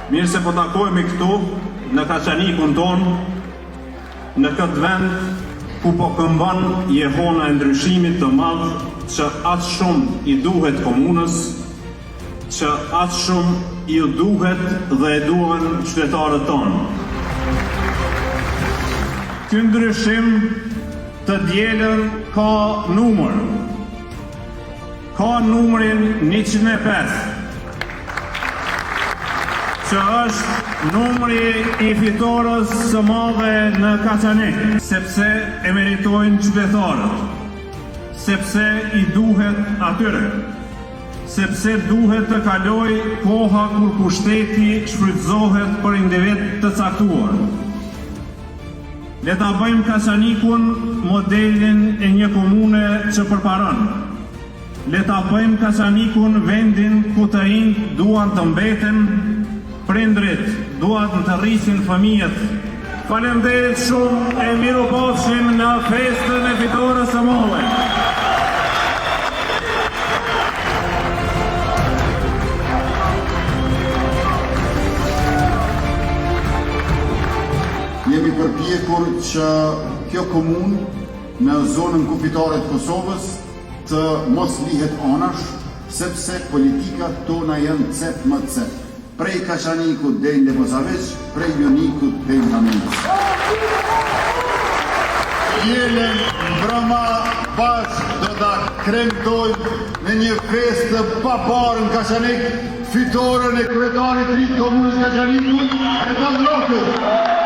Mirë se po takojmë këtu në Kaçanikun tonë, në këtë vend ku po këmbon jehona e ndryshimit të madh që aq shumë i duhet komunës, që aq shumë i duhet dhe e duhen qytetarët tonë. Ky ndryshim të dielën ka numër. Ka numrin 105. Që është numri i fitores së madhe në Kaçanik, sepse e meritojnë qytetarët, sepse i duhet atyre, sepse duhet të kaloj koha kur pushteti shfrytëzohet për individ të caktuar. Le ta bëjmë Kaçanikun modelin e një komune që përparon. Le ta bëjmë Kaçanikun vendin ku të rinjt duan të mbeten, prindrit duan të rrisin fëmijët. Faleminderit shumë e mirupafshim në festën e fitores së madhe. Jemi përpjekur që kjo komunë në zonën kufitare të Kosovës të mos lihet anash, sepse politikat tona janë cep më cep. Prej Kaçanikut deri në Leposaviç, prej Jonikut deri në Hamenos. Dielën mbrëma bashkë do ta kremtojmë në një festë të paparë në Kaçanik, fitoren e kryetarit të ri të komunës Kaçanikut, Erdogan Rokut.